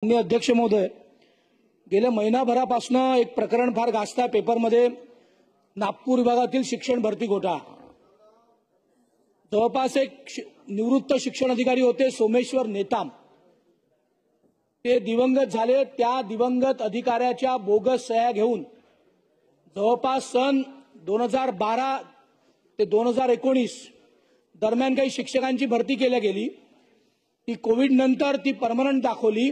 माननीय अध्यक्ष महोदय, गेल्या महिनाभरापासून एक प्रकरण फार गाजतं पेपरमध्ये, नागपूर विभागातील शिक्षण भरती घोटाळा। जवळपास एक निवृत्त शिक्षण अधिकारी होते सोमेश्वर नेताम, ते दिवंगत झाले। त्या दिवंगत अधिकाऱ्याच्या बोगस सह्या घेऊन जवळपास सन 2012 ते 2019 दरम्यान काही शिक्षकांची भरती केली गेली। ती कोविड नंतर ती परमनंट दाखवली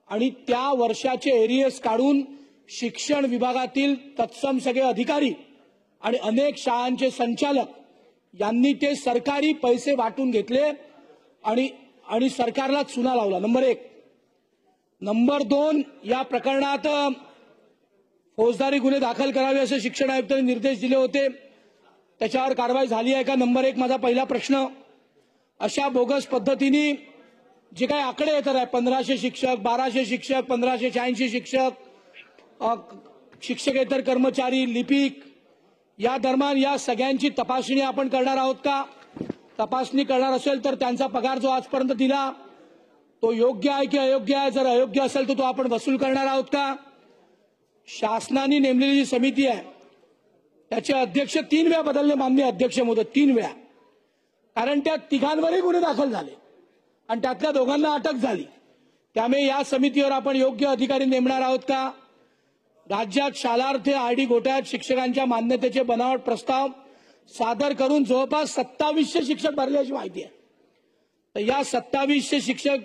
आणि त्या वर्षाचे एरियर्स काढून शिक्षण विभागातील तत्सम सगळे अधिकारी आणि अनेक शाळांचे संचालक यांनी ते सरकारी पैसे वाटून घेतले आणि सरकारला चुना लावला। नंबर 1। नंबर 2, या प्रकरणात फौजदारी गुन्हे दाखल करावे असे शिक्षण आयुक्तांनी निर्देश दिले होते। त्याच्यावर कारवाई झाली आहे का? नंबर 1 माझा पहिला प्रश्न। अशा बोगस पद्धतीने जे काही आकडे येतात आहे, 1500 शिक्षक, 1200 शिक्षक, 1586 शिक्षक, शिक्षकेतर कर्मचारी, लिपिक, या दरम्यान या सगळ्यांची तपासणी आपण करणार आहोत का? तपासणी करणार असेल तर त्यांचा पगार जो आजपर्यंत दिला तो योग्य आहे की अयोग्य आहे? जर अयोग्य असेल तर तो आपण वसूल करणार आहोत का? शासनाने नेमलेली जी समिती आहे त्याचे अध्यक्ष 3 वेळा बदलले माननीय अध्यक्ष महोदय, 3 वेळा, कारण त्या तिघांवरही गुन्हे दाखल झाले आणि त्यातल्या दोघांना अटक झाली। त्यामुळे या समितीवर आपण योग्य अधिकारी नेमणार आहोत का? राज्यात शालार्थ आयडी घोटाळ्यात शिक्षकांच्या मान्यतेचे बनावट प्रस्ताव सादर करून जवळपास 2700 शिक्षक भरल्याची माहिती आहे। तर या 2700 शिक्षक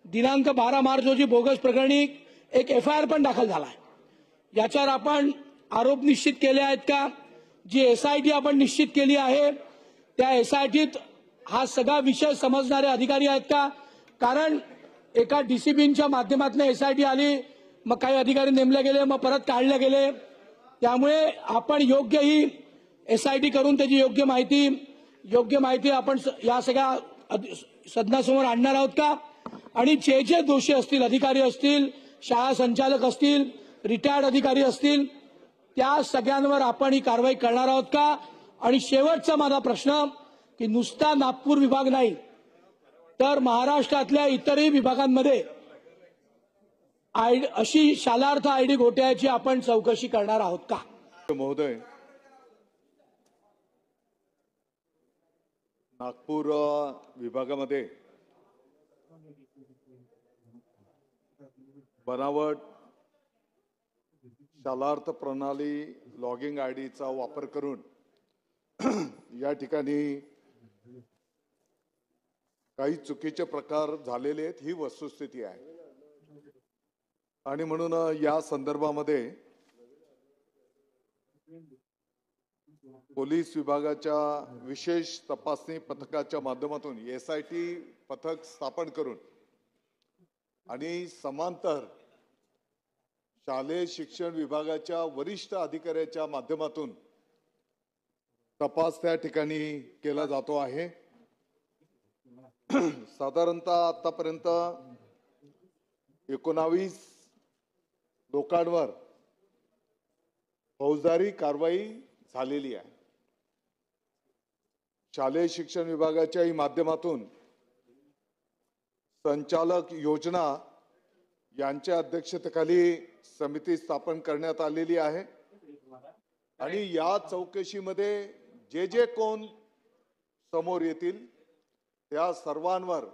दिनांक 12 मार्च रोजी बोगस प्रकरणी एक FIR पण दाखल झाला आहे। याच्यावर आपण आरोप निश्चित केले आहेत का? जी SIT आपण निश्चित केली आहे त्या SITत हा सगळा विषय समजणारे अधिकारी आहेत का? कारण एका DCPच्या माध्यमातून SIT आली, मग काही अधिकारी नेमले गेले, मग परत काढले गेले। त्यामुळे आपण योग्य ही SIT करून त्याची योग्य माहिती आपण या सगळ्या सदनासमोर आणणार आहोत का? आणि जे दोषी असतील, अधिकारी असतील, शाळा संचालक असतील, रिटायर्ड अधिकारी असतील, त्या सगळ्यांवर आपण ही कारवाई करणार आहोत का? आणि शेवटचा माझा प्रश्न की नुसता नागपूर विभाग नाही तर महाराष्ट्रातल्या इतरही विभागांमध्ये अशी शालार्थ आयडी घोटाळ्याची आपण चौकशी करणार आहोत का? महोदय, नागपूर विभागामध्ये बनावट शालार्थ प्रणाली लॉगिंग आयडीचा वापर करून या ठिकाणी काही चुकीचे प्रकार झालेले आहेत, ही वस्तुस्थिती आहे। आणि म्हणून या संदर्भामध्ये पोलीस विभागाच्या विशेष तपासणी पथकाच्या माध्यमातून SIT पथक स्थापन करून आणि समांतर शालेय शिक्षण विभागाच्या वरिष्ठ अधिकाऱ्याच्या माध्यमातून तपास त्या ठिकाणी केला जातो आहे। साधारणतः आतापर्यंत 19 लोकांवर फौजदारी कारवाई झालेली आहे। शालेय शिक्षण विभागाच्याही माध्यमातून संचालक योजना यांच्या अध्यक्षतेखाली समिती स्थापन करण्यात आलेली आहे आणि या चौकशीमध्ये जे कोण समोर येतील त्या सर्वांवर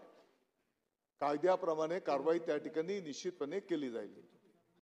कायद्याप्रमाणे कारवाई त्या ठिकाणी निश्चितपणे केली जाईल।